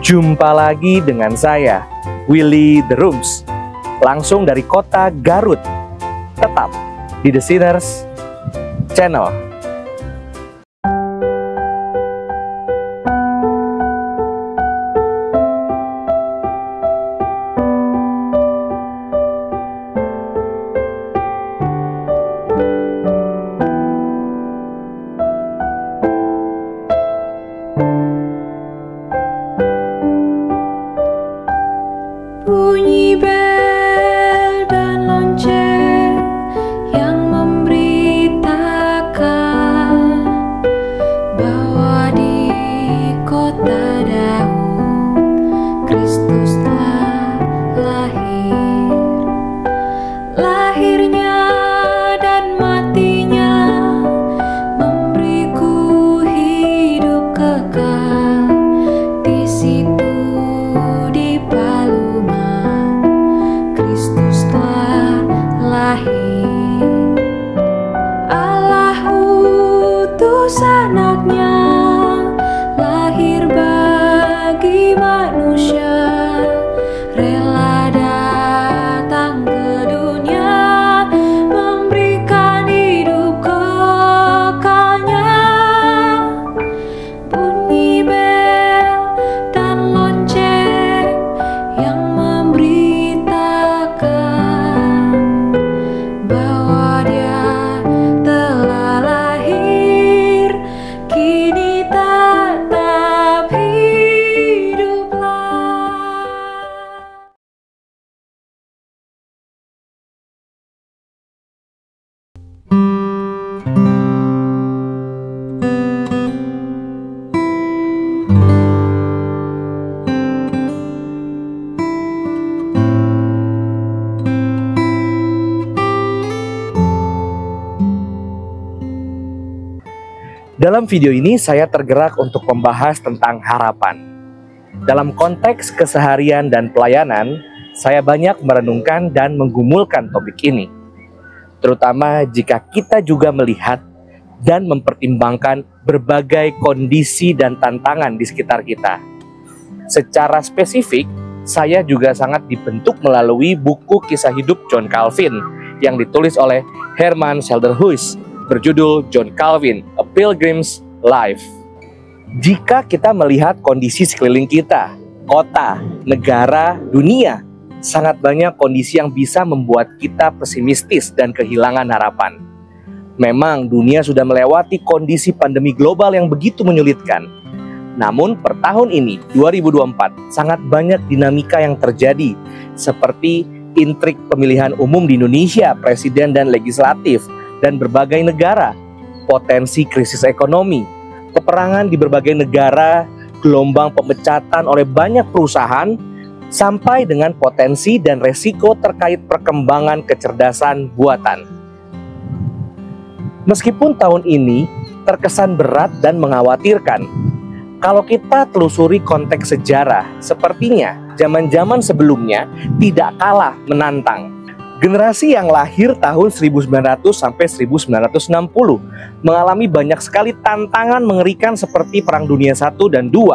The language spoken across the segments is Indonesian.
Jumpa lagi dengan saya, Willy The Rooms, langsung dari kota Garut, tetap di The Sinners Channel. Bunyi bel dan lonceng yang memberitakan bahwa di kota Daud Kristus telah lahir. Lahirnya dan matinya memberiku hidup kekal. Di situ di palungan Kristus telah lahir. Allah utus anaknya lahir bagi manusia, rela datang ke dunia memberikan hidup kekalnya. Bunyi bel dan lonceng yang memberitakan bahwa Dia telah lahir, kini tetap hiduplah. Dalam video ini saya tergerak untuk membahas tentang harapan. Dalam konteks keseharian dan pelayanan, saya banyak merenungkan dan menggumulkan topik ini. Terutama jika kita juga melihat dan mempertimbangkan berbagai kondisi dan tantangan di sekitar kita. Secara spesifik, saya juga sangat dibentuk melalui buku kisah hidup John Calvin yang ditulis oleh Herman Selderhuis berjudul John Calvin, A Pilgrim's Life. Jika kita melihat kondisi sekeliling kita, kota, negara, dunia, sangat banyak kondisi yang bisa membuat kita pesimistis dan kehilangan harapan. Memang dunia sudah melewati kondisi pandemi global yang begitu menyulitkan. Namun per tahun ini, 2024, sangat banyak dinamika yang terjadi, seperti intrik pemilihan umum di Indonesia, presiden dan legislatif, dan berbagai negara, potensi krisis ekonomi, peperangan di berbagai negara, gelombang pemecatan oleh banyak perusahaan, sampai dengan potensi dan resiko terkait perkembangan kecerdasan buatan. Meskipun tahun ini terkesan berat dan mengkhawatirkan, kalau kita telusuri konteks sejarah, sepertinya zaman-zaman sebelumnya tidak kalah menantang. Generasi yang lahir tahun 1900 sampai 1960 mengalami banyak sekali tantangan mengerikan seperti Perang Dunia I dan II,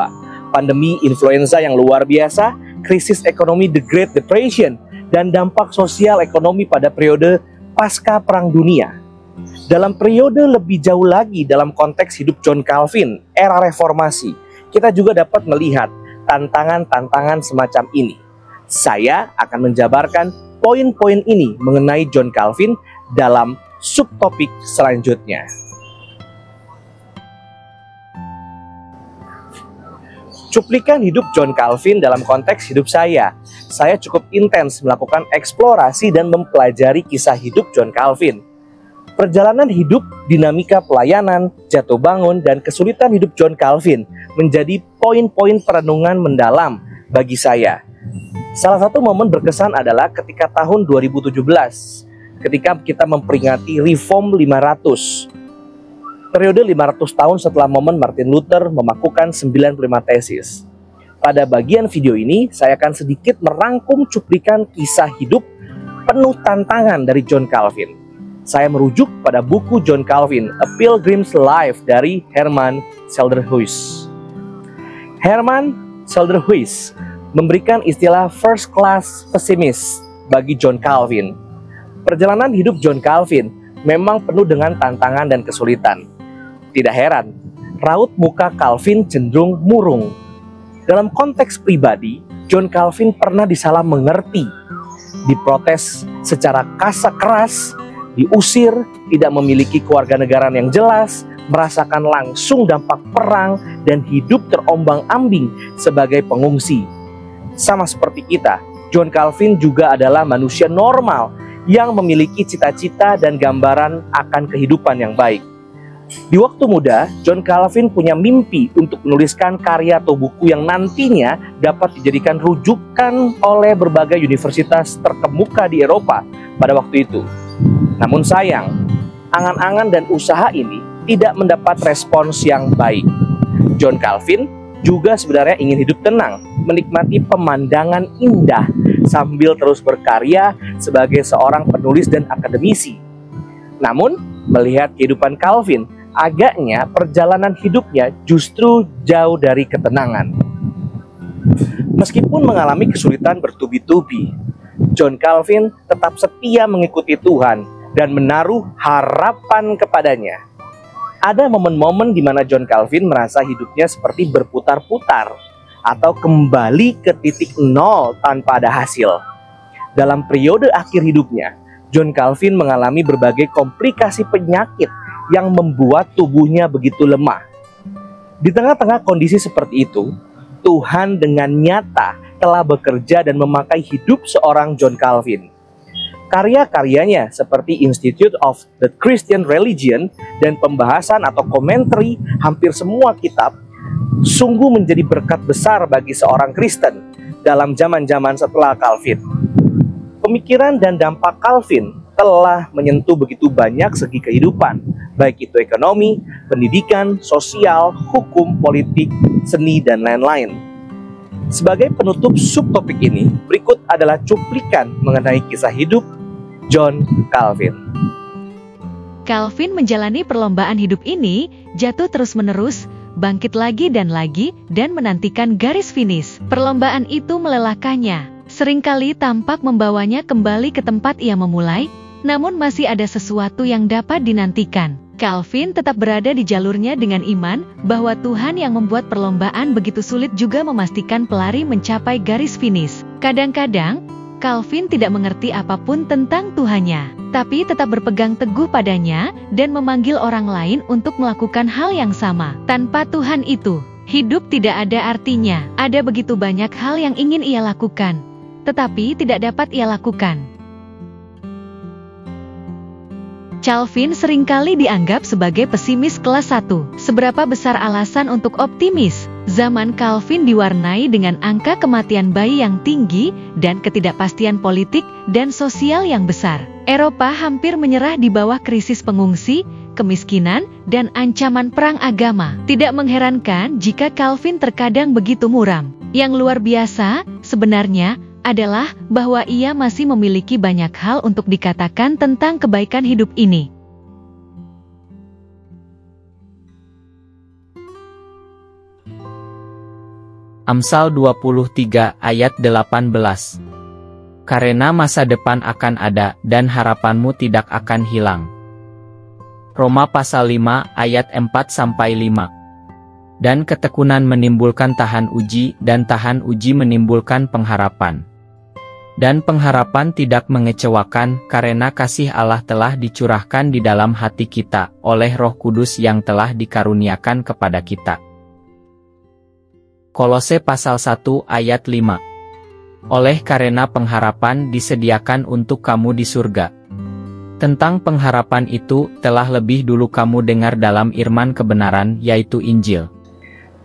pandemi influenza yang luar biasa, krisis ekonomi The Great Depression, dan dampak sosial ekonomi pada periode pasca Perang Dunia. Dalam periode lebih jauh lagi dalam konteks hidup John Calvin, era reformasi, kita juga dapat melihat tantangan-tantangan semacam ini. Saya akan menjabarkan poin-poin ini mengenai John Calvin dalam subtopik selanjutnya. Cuplikan hidup John Calvin dalam konteks hidup saya. Saya cukup intens melakukan eksplorasi dan mempelajari kisah hidup John Calvin. Perjalanan hidup, dinamika pelayanan, jatuh bangun, dan kesulitan hidup John Calvin menjadi poin-poin perenungan mendalam bagi saya. Salah satu momen berkesan adalah ketika tahun 2017, ketika kita memperingati Reform 500. Periode 500 tahun setelah momen Martin Luther memakukan 95 tesis. Pada bagian video ini, saya akan sedikit merangkum cuplikan kisah hidup penuh tantangan dari John Calvin. Saya merujuk pada buku John Calvin, A Pilgrim's Life dari Herman Selderhuis. Herman Selderhuis memberikan istilah first class pessimist bagi John Calvin. Perjalanan hidup John Calvin memang penuh dengan tantangan dan kesulitan. Tidak heran, raut muka Calvin cenderung murung. Dalam konteks pribadi, John Calvin pernah disalah mengerti, diprotes secara keras, diusir, tidak memiliki kewarganegaraan yang jelas, merasakan langsung dampak perang, dan hidup terombang-ambing sebagai pengungsi. Sama seperti kita, John Calvin juga adalah manusia normal yang memiliki cita-cita dan gambaran akan kehidupan yang baik. Di waktu muda, John Calvin punya mimpi untuk menuliskan karya atau buku yang nantinya dapat dijadikan rujukan oleh berbagai universitas terkemuka di Eropa pada waktu itu. Namun sayang, angan-angan dan usaha ini tidak mendapat respons yang baik. John Calvin juga sebenarnya ingin hidup tenang, menikmati pemandangan indah sambil terus berkarya sebagai seorang penulis dan akademisi. Namun, melihat kehidupan Calvin, agaknya perjalanan hidupnya justru jauh dari ketenangan. Meskipun mengalami kesulitan bertubi-tubi, John Calvin tetap setia mengikuti Tuhan dan menaruh harapan kepadanya. Ada momen-momen di mana John Calvin merasa hidupnya seperti berputar-putar atau kembali ke titik nol tanpa ada hasil. Dalam periode akhir hidupnya, John Calvin mengalami berbagai komplikasi penyakit yang membuat tubuhnya begitu lemah. Di tengah-tengah kondisi seperti itu, Tuhan dengan nyata telah bekerja dan memakai hidup seorang John Calvin. Karya-karyanya seperti Institute of the Christian Religion dan pembahasan atau komentari hampir semua kitab sungguh menjadi berkat besar bagi seorang Kristen dalam zaman-zaman setelah Calvin. Pemikiran dan dampak Calvin telah menyentuh begitu banyak segi kehidupan, baik itu ekonomi, pendidikan, sosial, hukum, politik, seni, dan lain-lain. Sebagai penutup subtopik ini, berikut adalah cuplikan mengenai kisah hidup John Calvin. Calvin menjalani perlombaan hidup ini, jatuh terus-menerus, bangkit lagi, dan menantikan garis finish. Perlombaan itu melelahkannya. Seringkali tampak membawanya kembali ke tempat ia memulai, namun masih ada sesuatu yang dapat dinantikan. Calvin tetap berada di jalurnya dengan iman bahwa Tuhan yang membuat perlombaan begitu sulit juga memastikan pelari mencapai garis finish. Kadang-kadang, Calvin tidak mengerti apapun tentang Tuhannya, tapi tetap berpegang teguh padanya dan memanggil orang lain untuk melakukan hal yang sama. Tanpa Tuhan itu, hidup tidak ada artinya. Ada begitu banyak hal yang ingin ia lakukan, tetapi tidak dapat ia lakukan. Calvin seringkali dianggap sebagai pesimis kelas 1. Seberapa besar alasan untuk optimis? Zaman Calvin diwarnai dengan angka kematian bayi yang tinggi dan ketidakpastian politik dan sosial yang besar. Eropa hampir menyerah di bawah krisis pengungsi, kemiskinan, dan ancaman perang agama. Tidak mengherankan jika Calvin terkadang begitu muram. Yang luar biasa, sebenarnya, adalah bahwa ia masih memiliki banyak hal untuk dikatakan tentang kebaikan hidup ini. Amsal 23 ayat 18. Karena masa depan akan ada dan harapanmu tidak akan hilang. Roma pasal 5 ayat 4-5. Dan ketekunan menimbulkan tahan uji dan tahan uji menimbulkan pengharapan. Dan pengharapan tidak mengecewakan karena kasih Allah telah dicurahkan di dalam hati kita oleh Roh Kudus yang telah dikaruniakan kepada kita. Kolose pasal 1 ayat 5. Oleh karena pengharapan disediakan untuk kamu di surga. Tentang pengharapan itu telah lebih dulu kamu dengar dalam firman kebenaran yaitu Injil.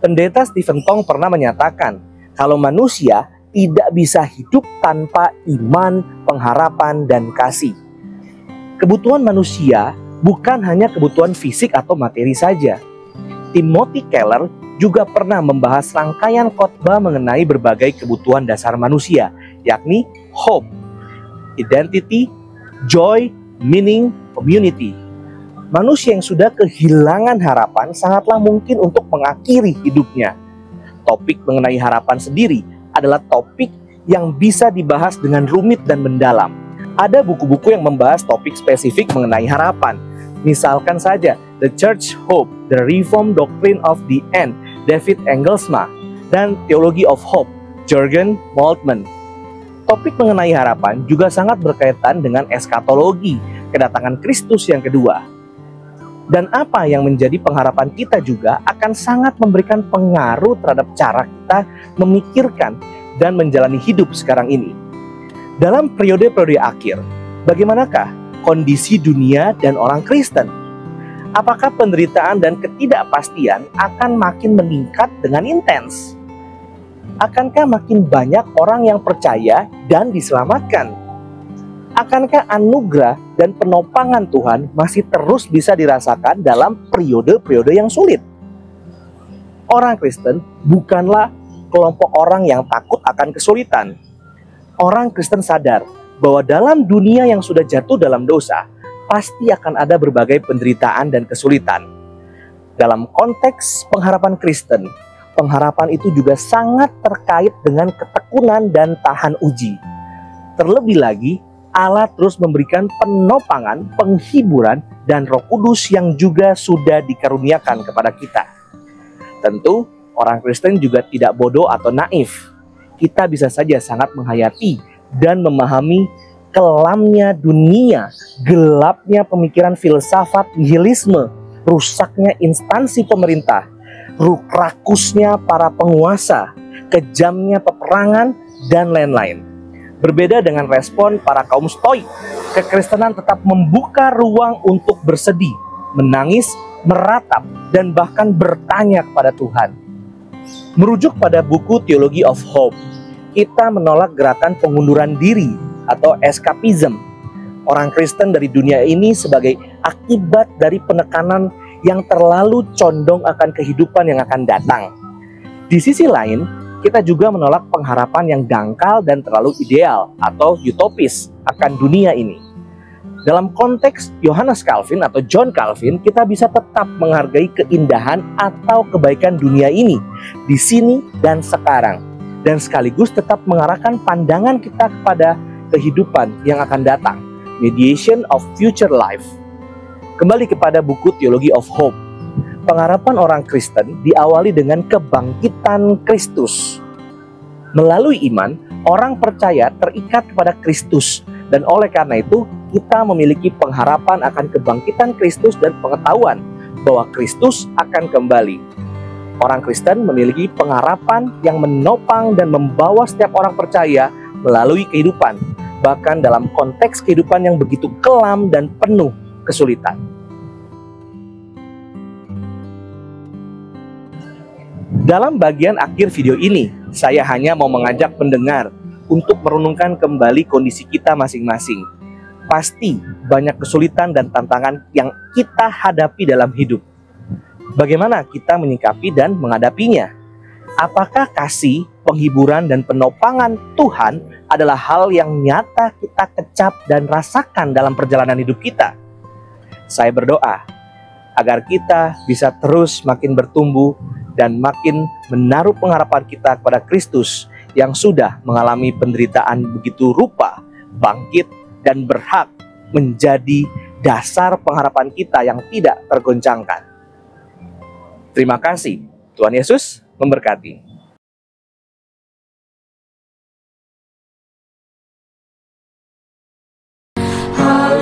Pendeta Stephen Tong pernah menyatakan kalau manusia tidak bisa hidup tanpa iman, pengharapan, dan kasih. Kebutuhan manusia bukan hanya kebutuhan fisik atau materi saja. Timothy Keller juga pernah membahas rangkaian khotbah mengenai berbagai kebutuhan dasar manusia, yakni hope, identity, joy, meaning, community. Manusia yang sudah kehilangan harapan sangatlah mungkin untuk mengakhiri hidupnya. topik mengenai harapan sendiri adalah topik yang bisa dibahas dengan rumit dan mendalam. Ada buku-buku yang membahas topik spesifik mengenai harapan. Misalkan saja The Church Hope, The Reformed Doctrine of the End, David Engelsma, dan Theology of Hope, Jürgen Moltmann. Topik mengenai harapan juga sangat berkaitan dengan eskatologi, kedatangan Kristus yang kedua. Dan apa yang menjadi pengharapan kita juga akan sangat memberikan pengaruh terhadap cara kita memikirkan dan menjalani hidup sekarang ini. Dalam periode-periode akhir, bagaimanakah kondisi dunia dan orang Kristen? Apakah penderitaan dan ketidakpastian akan makin meningkat dengan intens? Akankah makin banyak orang yang percaya dan diselamatkan? Akankah anugerah dan penopangan Tuhan masih terus bisa dirasakan dalam periode-periode yang sulit? Orang Kristen bukanlah kelompok orang yang takut akan kesulitan. Orang Kristen sadar bahwa dalam dunia yang sudah jatuh dalam dosa, pasti akan ada berbagai penderitaan dan kesulitan. Dalam konteks pengharapan Kristen, pengharapan itu juga sangat terkait dengan ketekunan dan tahan uji. Terlebih lagi, Allah terus memberikan penopangan, penghiburan, dan Roh Kudus yang juga sudah dikaruniakan kepada kita. Tentu, orang Kristen juga tidak bodoh atau naif. Kita bisa saja sangat menghayati dan memahami kelamnya dunia, gelapnya pemikiran filsafat nihilisme, rusaknya instansi pemerintah, rakusnya para penguasa, kejamnya peperangan, dan lain-lain. Berbeda dengan respon para kaum Stoik, kekristenan tetap membuka ruang untuk bersedih, menangis, meratap, dan bahkan bertanya kepada Tuhan. Merujuk pada buku Theology of Hope, kita menolak gerakan pengunduran diri atau eskapism orang Kristen dari dunia ini sebagai akibat dari penekanan yang terlalu condong akan kehidupan yang akan datang. Di sisi lain, kita juga menolak pengharapan yang dangkal dan terlalu ideal atau utopis akan dunia ini. Dalam konteks Johannes Calvin atau John Calvin, kita bisa tetap menghargai keindahan atau kebaikan dunia ini di sini dan sekarang, dan sekaligus tetap mengarahkan pandangan kita kepada kehidupan yang akan datang, mediation of future life. Kembali kepada buku Theology of Hope. Pengharapan orang Kristen diawali dengan kebangkitan Kristus. Melalui iman, orang percaya terikat kepada Kristus, dan oleh karena itu kita memiliki pengharapan akan kebangkitan Kristus dan pengetahuan bahwa Kristus akan kembali. Orang Kristen memiliki pengharapan yang menopang dan membawa setiap orang percaya melalui kehidupan, bahkan dalam konteks kehidupan yang begitu kelam dan penuh kesulitan. Dalam bagian akhir video ini, saya hanya mau mengajak pendengar untuk merenungkan kembali kondisi kita masing-masing. Pasti banyak kesulitan dan tantangan yang kita hadapi dalam hidup. Bagaimana kita menyikapi dan menghadapinya? Apakah kasih, penghiburan, dan penopangan Tuhan adalah hal yang nyata kita kecap dan rasakan dalam perjalanan hidup kita? Saya berdoa agar kita bisa terus makin bertumbuh dan makin menaruh pengharapan kita kepada Kristus yang sudah mengalami penderitaan begitu rupa, bangkit, dan berhak menjadi dasar pengharapan kita yang tidak tergoncangkan. Terima kasih. Tuhan Yesus memberkati. Haleluya.